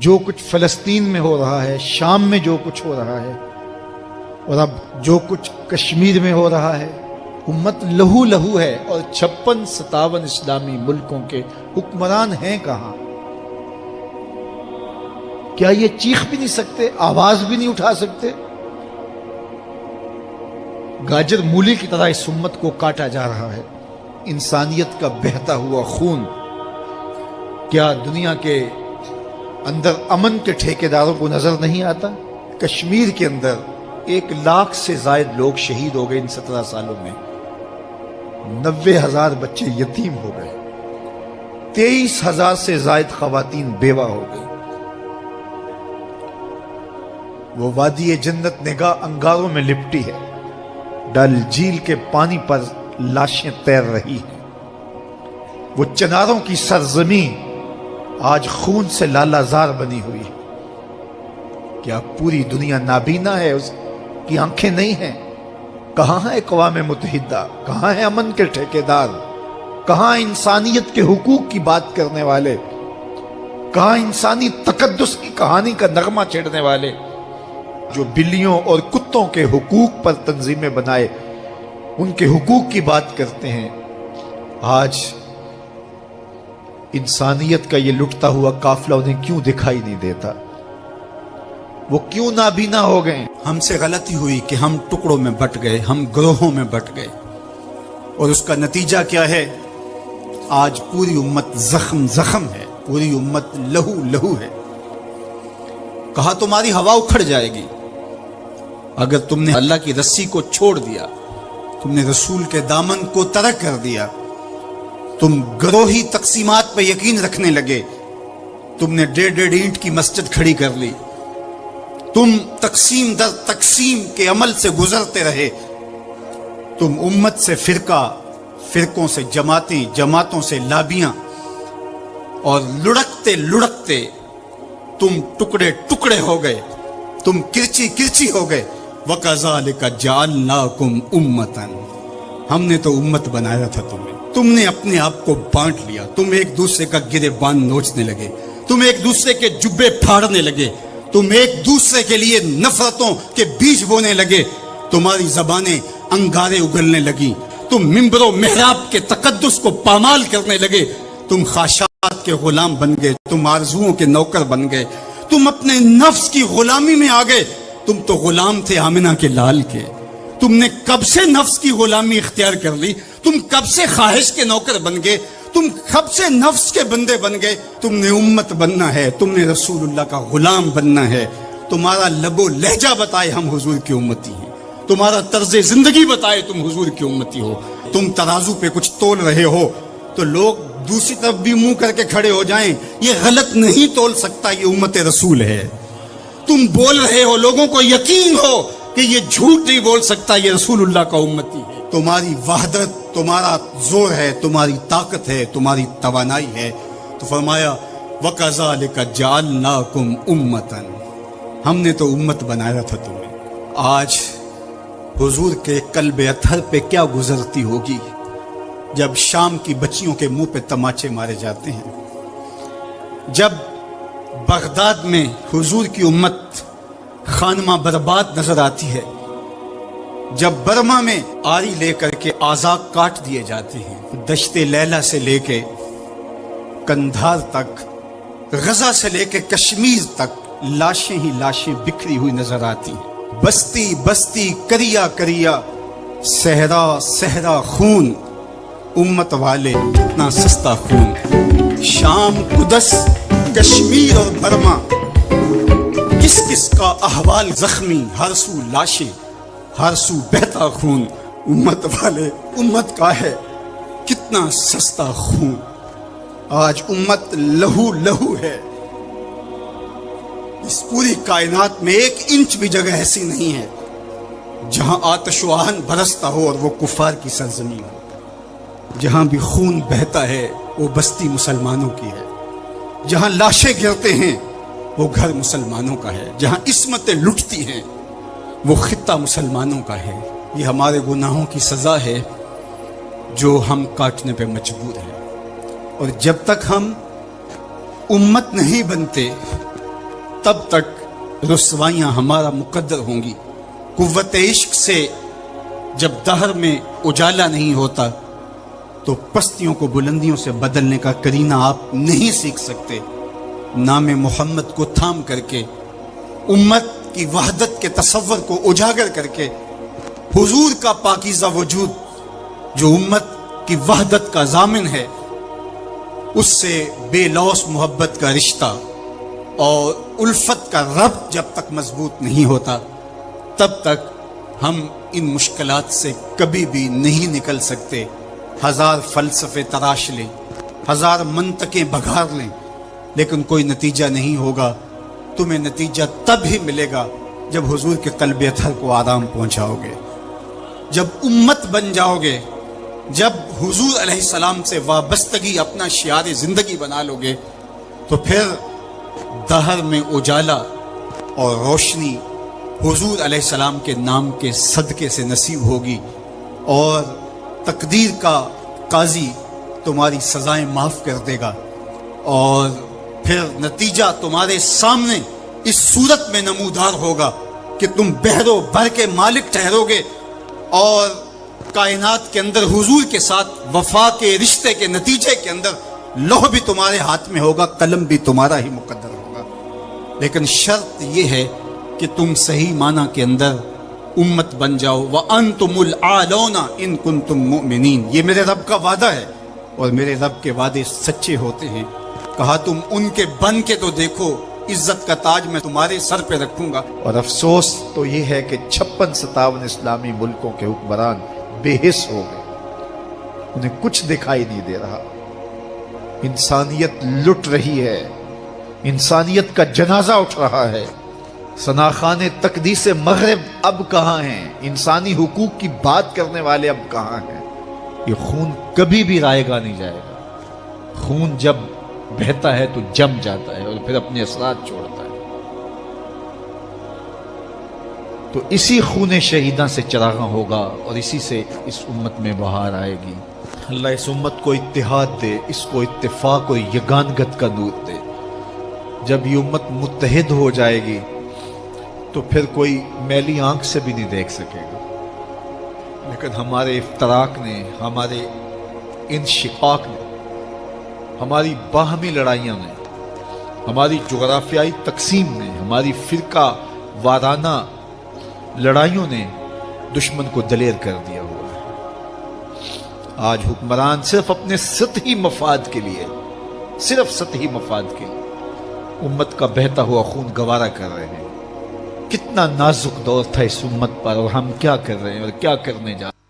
جو کچھ فلسطین میں ہو رہا ہے، شام میں جو کچھ ہو رہا ہے، اور اب جو کچھ کشمیر میں ہو رہا ہے، امت لہو لہو ہے، اور 56-57 اسلامی ملکوں کے حکمران ہیں کہاں؟ کیا یہ چیخ بھی نہیں سکتے، آواز بھی نہیں اٹھا سکتے؟ گاجر مولی کی طرح اس امت کو کاٹا جا رہا ہے، انسانیت کا بہتا ہوا خون۔ کیا دنیا کے اندر امن کے ٹھیکیداروں کو نظر نہیں آتا؟ کشمیر کے اندر 1 لاکھ سے زائد لوگ شہید ہو گئے ان 17 سالوں میں، 90,000 بچے یتیم ہو گئے، 23,000 سے زائد خواتین بیوہ ہو گئی۔ وہ وادی جنت نگاہ انگاروں میں لپٹی ہے، ڈل جھیل کے پانی پر لاشیں تیر رہی ہیں۔ وہ چناروں کی سرزمین آج خون سے لالا زار بنی ہوئی ہے۔ کیا پوری دنیا نابینا ہے؟ اس کی آنکھیں نہیں ہیں؟ کہاں ہے اقوام متحدہ؟ کہاں ہے امن کے ٹھیکیدار؟ کہاں انسانیت کے حقوق کی بات کرنے والے؟ کہاں انسانی تقدس کی کہانی کا نغمہ چھیڑنے والے جو بلیوں اور کتوں کے حقوق پر تنظیمیں بنائے ان کے حقوق کی بات کرتے ہیں؟ آج انسانیت کا یہ لٹتا ہوا قافلہ انہیں کیوں دکھائی نہیں دیتا؟ وہ کیوں نابینا ہو گئے؟ ہم سے غلطی ہوئی کہ ہم ٹکڑوں میں بٹ گئے، ہم گروہوں میں بٹ گئے، اور اس کا نتیجہ کیا ہے؟ آج پوری امت زخم زخم ہے، پوری امت لہو لہو ہے۔ کہا تمہاری ہوا اکھڑ جائے گی اگر تم نے اللہ کی رسی کو چھوڑ دیا، تم نے رسول کے دامن کو ترک کر دیا، تم گروہی تقسیمات پہ یقین رکھنے لگے، تم نے 1.5 اینٹ کی مسجد کھڑی کر لی، تم تقسیم در تقسیم کے عمل سے گزرتے رہے، تم امت سے فرقہ، فرقوں سے جماعتیں، جماعتوں سے لابیاں، اور لڑکتے لڑکتے تم ٹکڑے ٹکڑے ہو گئے، تم کرچی کرچی ہو گئے۔ وَكَذَلِكَ جَعَلْنَاكُمْ أُمَّةً، ہم نے تو امت بنایا تھا تمہیں، تم نے اپنے آپ کو بانٹ لیا، تم ایک دوسرے کا گریبان نوچنے لگے، تم ایک دوسرے کے جبے پھاڑنے لگے، تم ایک دوسرے کے لیے نفرتوں کے بیج بونے لگے، تمہاری زبانیں انگارے اگلنے لگی، تم ممبر و محراب کے تقدس کو پامال کرنے لگے، تم خواہشات کے غلام بن گئے، تم آرزوؤں کے نوکر بن گئے، تم اپنے نفس کی غلامی میں آ گئے۔ تم تو غلام تھے آمنہ کے لال کے، تم نے کب سے نفس کی غلامی اختیار کر لی، تم کب سے خواہش کے نوکر بن گئے، تم کب سے نفس کے بندے بن گئے۔ تم نے امت بننا ہے، تم نے رسول اللہ کا غلام بننا ہے۔ تمہارا لب و لہجہ بتائے ہم حضور کی امتی ہیں، تمہارا طرز زندگی بتائے تم حضور کی امتی ہو۔ تم ترازو پہ کچھ تول رہے ہو تو لوگ دوسری طرف بھی منہ کر کے کھڑے ہو جائیں، یہ غلط نہیں تول سکتا، یہ امت رسول ہے۔ تم بول رہے ہو، لوگوں کو یقین ہو کہ یہ جھوٹ نہیں بول سکتا، یہ رسول اللہ کا امتی ہے۔ تمہاری وحدت، تمہارا زور ہے، تمہاری طاقت ہے، تمہاری توانائی ہے۔ تو فرمایا وَكَذَلِكَ جَعَلْنَاكُمْ أُمَّةً، ہم نے تو امت بنایا تھا تمہیں۔ آج حضور کے قلب اطہر پہ کیا گزرتی ہوگی جب شام کی بچیوں کے منہ پہ تماچے مارے جاتے ہیں، جب بغداد میں حضور کی امت خانمہ برباد نظر آتی ہے، جب برما میں آری لے کر کے اعضاء کاٹ دیے جاتے ہیں، دشت لیلہ سے لے کے کندھار تک، غزہ سے لے کے کشمیر تک لاشیں ہی لاشیں بکھری ہوئی نظر آتی ہیں، بستی بستی کریا کریا، صحرا صحرا خون، امت والے کتنا سستا خون۔ شام، قدس، کشمیر اور برما، کس کس کا احوال زخمی، ہر سو لاشیں، ہر سو بہتا خون۔ امت والے، امت کا ہے کتنا سستا خون۔ آج امت لہو لہو ہے، اس پوری کائنات میں 1 انچ بھی جگہ ایسی نہیں ہے جہاں آتش و آہن برستا ہو اور وہ کفار کی سرزمین ہو۔ جہاں بھی خون بہتا ہے وہ بستی مسلمانوں کی ہے، جہاں لاشیں گرتے ہیں وہ گھر مسلمانوں کا ہے، جہاں عصمتیں لٹتی ہیں وہ خطہ مسلمانوں کا ہے۔ یہ ہمارے گناہوں کی سزا ہے جو ہم کاٹنے پہ مجبور ہیں، اور جب تک ہم امت نہیں بنتے تب تک رسوائیاں ہمارا مقدر ہوں گی۔ قوت عشق سے جب دہر میں اجالا نہیں ہوتا تو پستیوں کو بلندیوں سے بدلنے کا کرینہ آپ نہیں سیکھ سکتے۔ نام محمد کو تھام کر کے، امت کی وحدت کے تصور کو اجاگر کر کے، حضور کا پاکیزہ وجود جو امت کی وحدت کا ضامن ہے، اس سے بے لوث محبت کا رشتہ اور الفت کا ربط جب تک مضبوط نہیں ہوتا، تب تک ہم ان مشکلات سے کبھی بھی نہیں نکل سکتے۔ ہزار فلسفے تراش لیں، ہزار منطقیں بگھار لیں، لیکن کوئی نتیجہ نہیں ہوگا۔ تمہیں نتیجہ تب ہی ملے گا جب حضور کے قلب اطہر کو آرام پہنچاؤ گے، جب امت بن جاؤ گے، جب حضور علیہ السلام سے وابستگی اپنا شعار زندگی بنا لو گے، تو پھر دہر میں اجالا اور روشنی حضور علیہ السلام کے نام کے صدقے سے نصیب ہوگی، اور تقدیر کا قاضی تمہاری سزائیں معاف کر دے گا، اور پھر نتیجہ تمہارے سامنے اس صورت میں نمودار ہوگا کہ تم بحر و بر کے مالک ٹھہرو گے، اور کائنات کے اندر حضور کے ساتھ وفا کے رشتے کے نتیجے کے اندر لوح بھی تمہارے ہاتھ میں ہوگا، قلم بھی تمہارا ہی مقدر ہوگا۔ لیکن شرط یہ ہے کہ تم صحیح معنی کے اندر امت بن جاؤ۔ وَأَنْتُمُ الْعَالَوْنَ إِن كُنْتُم مُؤْمِنِينَ، یہ میرے رب کا وعدہ ہے، اور میرے رب کے وعدے سچے ہوتے ہیں۔ کہا تم ان کے بن کے تو دیکھو، عزت کا تاج میں تمہارے سر پہ رکھوں گا۔ اور افسوس تو یہ ہے کہ 56-57 اسلامی ملکوں کے حکمران بے حس ہو گئے، انہیں کچھ دکھائی نہیں دے رہا۔ انسانیت لٹ رہی ہے، انسانیت کا جنازہ اٹھ رہا ہے۔ ثناخان تقدیس مغرب اب کہاں ہیں؟ انسانی حقوق کی بات کرنے والے اب کہاں ہیں؟ یہ خون کبھی بھی رائے گا نہیں جائے گا۔ خون جب بہتا ہے تو جم جاتا ہے اور پھر اپنے اثرات چھوڑتا ہے۔ تو اسی خون شہیداں سے چراغاں ہوگا، اور اسی سے اس امت میں بہار آئے گی۔ اللہ اس امت کو اتحاد دے، اس کو اتفاق و یگانگت کا نور دے۔ جب یہ امت متحد ہو جائے گی تو پھر کوئی میلی آنکھ سے بھی نہیں دیکھ سکے گا۔ لیکن ہمارے افتراق نے، ہمارے انشقاق نے، ہماری باہمی لڑائیاں نے، ہماری جغرافیائی تقسیم نے، ہماری فرقہ وارانہ لڑائیوں نے دشمن کو دلیر کر دیا ہوا ہے۔ آج حکمران صرف اپنے سطحی مفاد کے لیے، صرف سطحی مفاد کے لیے امت کا بہتا ہوا خون گوارا کر رہے ہیں۔ کتنا نازک دور تھا اس امت پر، اور ہم کیا کر رہے ہیں اور کیا کرنے جا رہے ہیں۔